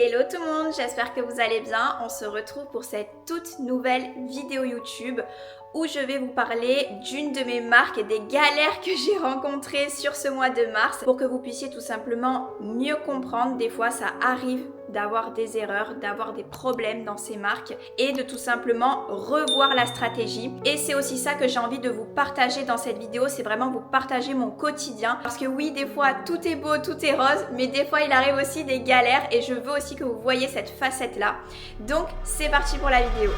Hello tout le monde, j'espère que vous allez bien. On se retrouve pour cette toute nouvelle vidéo YouTube où je vais vous parler d'une de mes marques et des galères que j'ai rencontrées sur ce mois de mars pour que vous puissiez tout simplement mieux comprendre. Des fois, ça arrive d'avoir des erreurs, d'avoir des problèmes dans ces marques et de tout simplement revoir la stratégie. Et c'est aussi ça que j'ai envie de vous partager dans cette vidéo, c'est vraiment vous partager mon quotidien. Parce que oui, des fois, tout est beau, tout est rose, mais des fois, il arrive aussi des galères et je veux aussi que vous voyez cette facette-là. Donc, c'est parti pour la vidéo.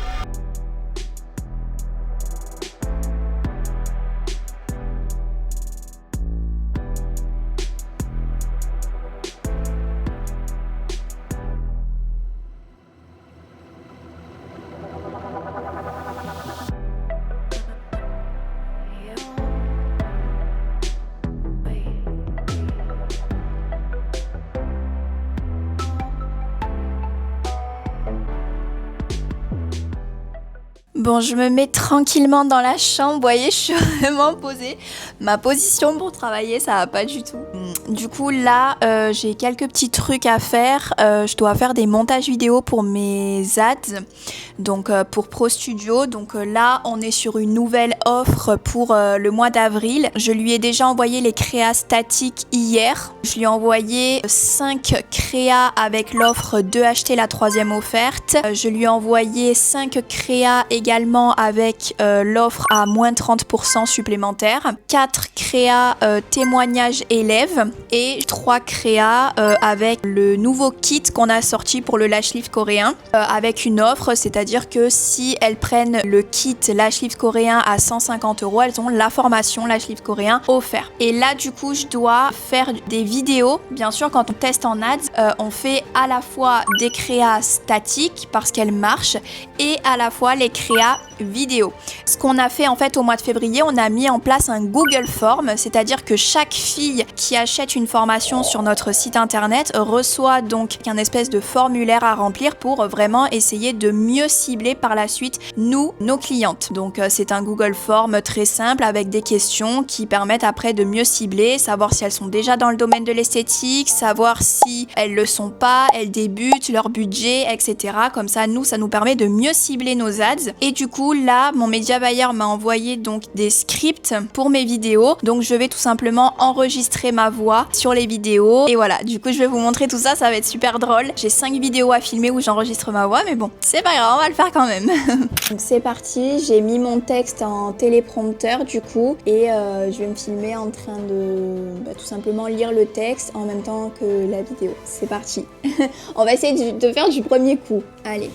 Bon, je me mets tranquillement dans la chambre, vous voyez, je suis vraiment posée. Ma position pour travailler, ça va pas du tout. Du coup, là, j'ai quelques petits trucs à faire. Je dois faire des montages vidéo pour mes ads, donc pour Pro Studio. Donc là, on est sur une nouvelle offre pour le mois d'avril. Je lui ai déjà envoyé les créas statiques hier. Je lui ai envoyé 5 créas avec l'offre 2 achetés, la 3e offerte. Je lui ai envoyé 5 créas également avec l'offre à moins 30% supplémentaire, 4 créas témoignages élèves et 3 créas avec le nouveau kit qu'on a sorti pour le lash lift coréen avec une offre, c'est-à-dire que si elles prennent le kit lash lift coréen à 150 €, elles ont la formation lash lift coréen offert. Et là du coup je dois faire des vidéos. Bien sûr, quand on teste en ads, on fait à la fois des créas statiques parce qu'elles marchent et à la fois les créas vidéo. Ce qu'on a fait en fait au mois de février, on a mis en place un Google Form, c'est-à-dire que chaque fille qui achète une formation sur notre site internet reçoit donc un espèce de formulaire à remplir pour vraiment essayer de mieux cibler par la suite nos clientes. Donc c'est un Google Form très simple avec des questions qui permettent après de mieux cibler, savoir si elles sont déjà dans le domaine de l'esthétique, savoir si elles le sont pas, elles débutent, leur budget, etc. Comme ça, ça nous permet de mieux cibler nos ads. Et du coup, là, mon média buyer m'a envoyé donc des scripts pour mes vidéos. Donc, je vais tout simplement enregistrer ma voix sur les vidéos. Et voilà, du coup, je vais vous montrer tout ça. Ça va être super drôle. J'ai 5 vidéos à filmer où j'enregistre ma voix, mais bon, c'est pas grave, on va le faire quand même. Donc, c'est parti. J'ai mis mon texte en téléprompteur, du coup, et je vais me filmer en train de tout simplement lire le texte en même temps que la vidéo. C'est parti. On va essayer de faire du premier coup. Allez.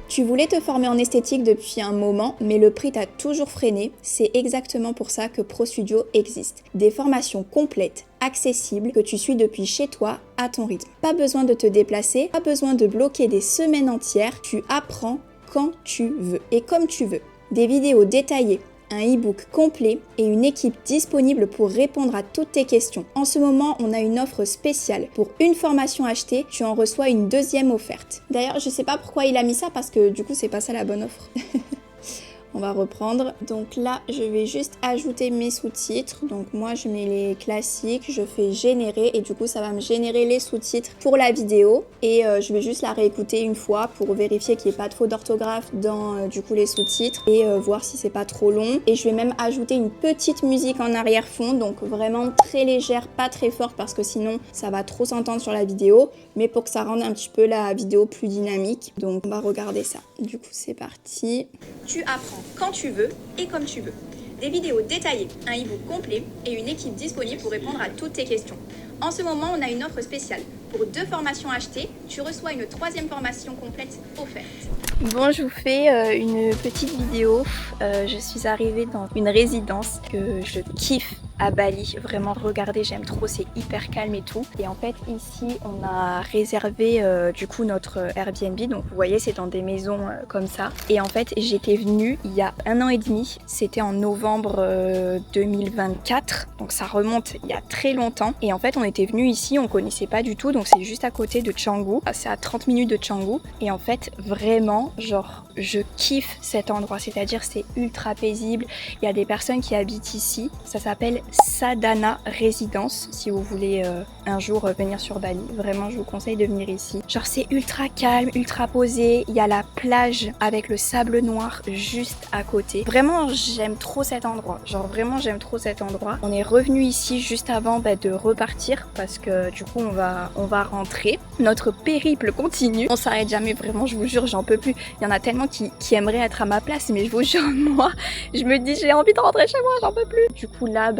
Tu voulais te former en esthétique depuis un moment, mais le prix t'a toujours freiné. C'est exactement pour ça que Pro Studio existe. Des formations complètes, accessibles, que tu suis depuis chez toi, à ton rythme. Pas besoin de te déplacer, pas besoin de bloquer des semaines entières. Tu apprends quand tu veux et comme tu veux. Des vidéos détaillées, un e-book complet et une équipe disponible pour répondre à toutes tes questions. En ce moment, on a une offre spéciale. Pour une formation achetée, tu en reçois une 2e offerte. D'ailleurs, je sais pas pourquoi il a mis ça parce que du coup, c'est pas ça la bonne offre. On va reprendre. Donc là, je vais juste ajouter mes sous-titres. Donc moi, je mets les classiques, je fais générer et du coup, ça va me générer les sous-titres pour la vidéo. Et je vais juste la réécouter une fois pour vérifier qu'il n'y ait pas de faute d'orthographe dans du coup les sous-titres et voir si c'est pas trop long. Et je vais même ajouter une petite musique en arrière-fond, donc vraiment très légère, pas très forte parce que sinon, ça va trop s'entendre sur la vidéo, mais pour que ça rende un petit peu la vidéo plus dynamique. Donc on va regarder ça. Du coup, c'est parti. Tu apprends quand tu veux et comme tu veux. Des vidéos détaillées, un e-book complet et une équipe disponible pour répondre à toutes tes questions. En ce moment, on a une offre spéciale. Pour 2 formations achetées, tu reçois une 3e formation complète offerte. Bon, je vous fais une petite vidéo. Je suis arrivée dans une résidence que je kiffe à Bali. Vraiment, regardez, j'aime trop, c'est hyper calme et tout. Et en fait, ici, on a réservé du coup notre Airbnb. Donc, vous voyez, c'est dans des maisons comme ça. Et en fait, j'étais venue il y a 1 an et demi. C'était en novembre 2024. Donc, ça remonte il y a très longtemps. Et en fait, on était venu ici, on connaissait pas du tout. Donc, c'est juste à côté de Canggu. C'est à 30 minutes de Canggu. Et en fait, vraiment, genre, je kiffe cet endroit. C'est-à-dire, c'est ultra paisible. Il y a des personnes qui habitent ici. Ça s'appelle Sadhana Résidence si vous voulez un jour venir sur Bali. Vraiment, je vous conseille de venir ici. Genre, c'est ultra calme, ultra posé. Il y a la plage avec le sable noir juste à côté. Vraiment, j'aime trop cet endroit. Genre, vraiment, j'aime trop cet endroit. On est revenu ici juste avant de repartir parce que du coup, on va rentrer. Notre périple continue. On s'arrête jamais, vraiment, je vous jure, j'en peux plus. Il y en a tellement qui aimeraient être à ma place, mais je vous jure, moi, je me dis, j'ai envie de rentrer chez moi, j'en peux plus. Du coup, là,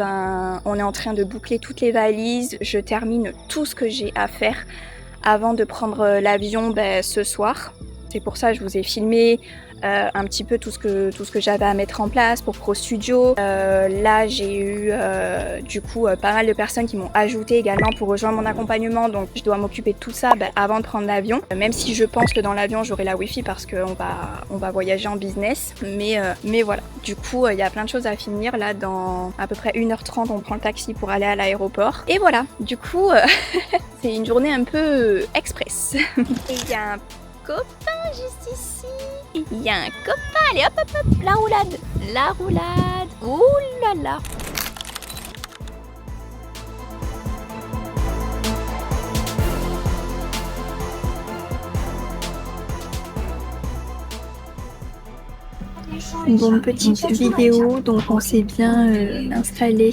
on est en train de boucler toutes les valises. Je termine tout ce que j'ai à faire avant de prendre l'avion ce soir. C'est pour ça que je vous ai filmé un petit peu tout ce que j'avais à mettre en place pour Pro Studio. Là, j'ai eu du coup pas mal de personnes qui m'ont ajouté également pour rejoindre mon accompagnement. Donc, je dois m'occuper de tout ça avant de prendre l'avion. Même si je pense que dans l'avion, j'aurai la Wi-Fi parce qu'on va voyager en business. Mais voilà. Du coup, il y a plein de choses à finir. Là, dans à peu près 1h30, on prend le taxi pour aller à l'aéroport. Et voilà. Du coup, c'est une journée un peu express. Et il y a un copain juste ici. Il y a un copain. Allez, hop, hop, hop. La roulade. La roulade. Ouh là là. Bon, petite vidéo, donc on s'est bien installé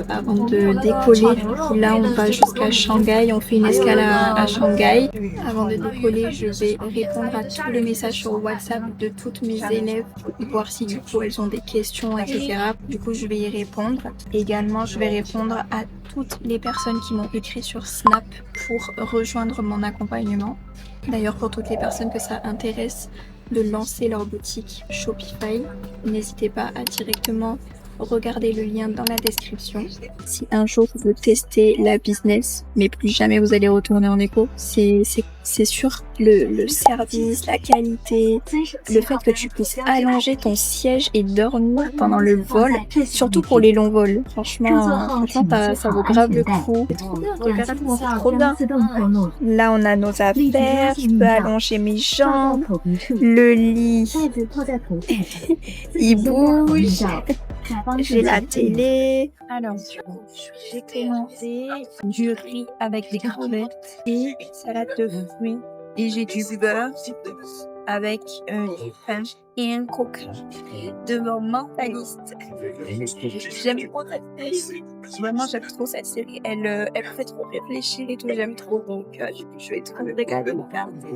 avant de décoller. Du coup, là, on va jusqu'à Shanghai, on fait une escale à Shanghai. Avant de décoller, je vais répondre à tous les messages sur WhatsApp de toutes mes élèves, voir si du coup elles ont des questions, etc. Du coup, je vais y répondre. Également, je vais répondre à toutes les personnes qui m'ont écrit sur Snap pour rejoindre mon accompagnement. D'ailleurs, pour toutes les personnes que ça intéresse de lancer leur boutique Shopify, n'hésitez pas à directement regarder le lien dans la description. Si un jour vous testez la business, mais plus jamais vous allez retourner en éco, c'est sûr. Le service, la qualité, le fait que tu puisses allonger ton siège et dormir pendant le vol, surtout pour les longs vols. Franchement, ça vaut grave le coup. C'est trop bien, regarde, c'est trop bien. Là, on a nos affaires, je peux allonger mes jambes, le lit, il bouge. J'ai la télé. Alors, j'ai commandé du riz avec des crevettes et salade de fruits. Et j'ai du beurre avec du pain et un coca de mon mentaliste. J'aime trop cette série. Vraiment, j'aime trop cette série. Elle me fait trop réfléchir et tout. J'aime trop. Donc, je vais trop regarder le regarder.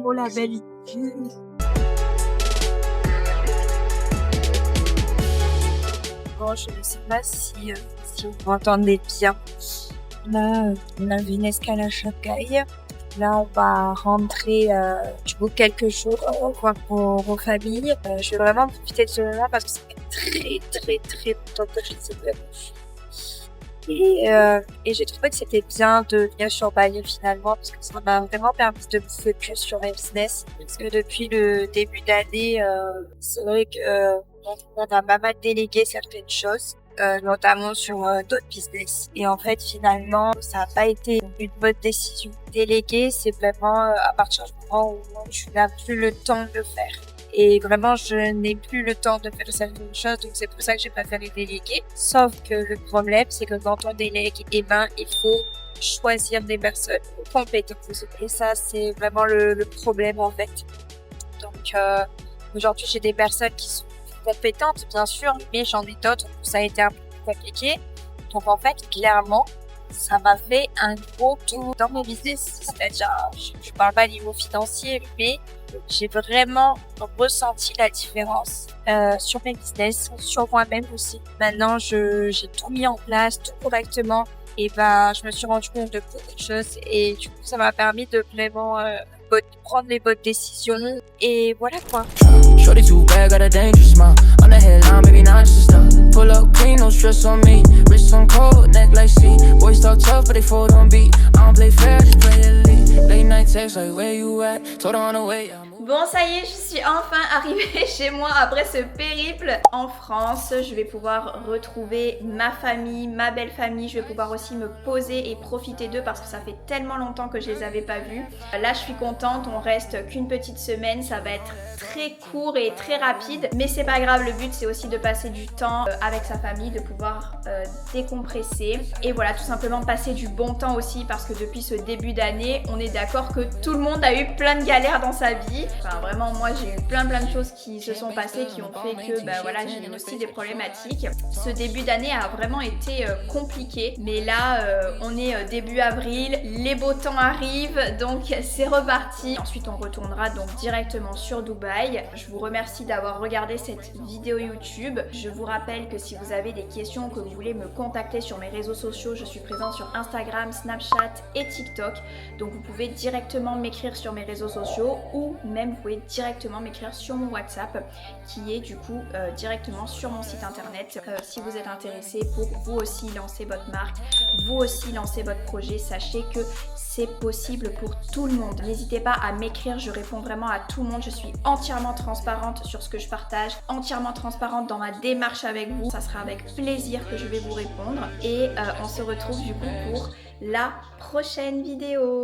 Oh, la belle. Bon, je ne sais pas si vous m'entendez bien. Là, on a vu une escale à Shanghai. Là, on va rentrer du coup quelques jours voir vos familles. Je vais vraiment profiter de ce moment parce que ça fait très longtemps que je ne sais pas. Et j'ai trouvé que c'était bien de venir sur Bali finalement parce que ça m'a vraiment permis de me focus sur mes business. Parce que depuis le début d'année, c'est vrai que on a pas mal délégué certaines choses, notamment sur d'autres business. Et en fait, finalement, ça n'a pas été une bonne décision. Déléguer, c'est vraiment à partir du moment où tu n'as plus le temps de le faire. Et vraiment, je n'ai plus le temps de faire certaines choses, donc c'est pour ça que j'ai préféré déléguer. Sauf que le problème, c'est que quand on délègue, il faut choisir des personnes compétentes. Et ça, c'est vraiment le problème, en fait. Donc, aujourd'hui, j'ai des personnes qui sont compétentes, bien sûr, mais j'en ai d'autres où ça a été un peu compliqué. Donc, en fait, clairement, ça m'a fait un gros tour dans mon business. C'est-à-dire, je parle pas niveau financier, mais j'ai vraiment ressenti la différence sur mes business, sur moi-même aussi. Maintenant, j'ai tout mis en place, tout correctement. Et je me suis rendu compte de beaucoup de choses. Et du coup, ça m'a permis de vraiment prendre les bonnes décisions. Et voilà quoi. Shorty too bad, got a dangerous smile. On the headline, maybe not just stop. Pull up clean, no stress on me. Wrist on cold, neck like sea. Boys talk tough, but they fold on beat. I don't play fair, just play elite. Late night text like where you at? Told her on the way. Bon, ça y est, je suis enfin arrivée chez moi après ce périple en France. Je vais pouvoir retrouver ma famille, ma belle famille. Je vais pouvoir aussi me poser et profiter d'eux parce que ça fait tellement longtemps que je les avais pas vus. Là, je suis contente. On reste qu'une petite semaine. Ça va être très court et très rapide. Mais c'est pas grave. Le but, c'est aussi de passer du temps avec sa famille, de pouvoir décompresser. Et voilà, tout simplement passer du bon temps aussi parce que depuis ce début d'année, on est d'accord que tout le monde a eu plein de galères dans sa vie. Enfin vraiment moi j'ai eu plein de choses qui se sont passées qui ont fait que voilà, j'ai eu aussi des problématiques. Ce début d'année a vraiment été compliqué, mais là on est début avril, les beaux temps arrivent donc c'est reparti. Ensuite on retournera donc directement sur Dubaï. Je vous remercie d'avoir regardé cette vidéo YouTube. Je vous rappelle que si vous avez des questions, que vous voulez me contacter sur mes réseaux sociaux, je suis présente sur Instagram, Snapchat et TikTok, donc vous pouvez directement m'écrire sur mes réseaux sociaux ou même vous pouvez directement m'écrire sur mon WhatsApp qui est du coup directement sur mon site internet. Si vous êtes intéressé pour vous aussi lancer votre marque, vous aussi lancer votre projet, sachez que c'est possible pour tout le monde. N'hésitez pas à m'écrire, je réponds vraiment à tout le monde. Je suis entièrement transparente sur ce que je partage, entièrement transparente dans ma démarche avec vous. Ça sera avec plaisir que je vais vous répondre et on se retrouve du coup pour la prochaine vidéo.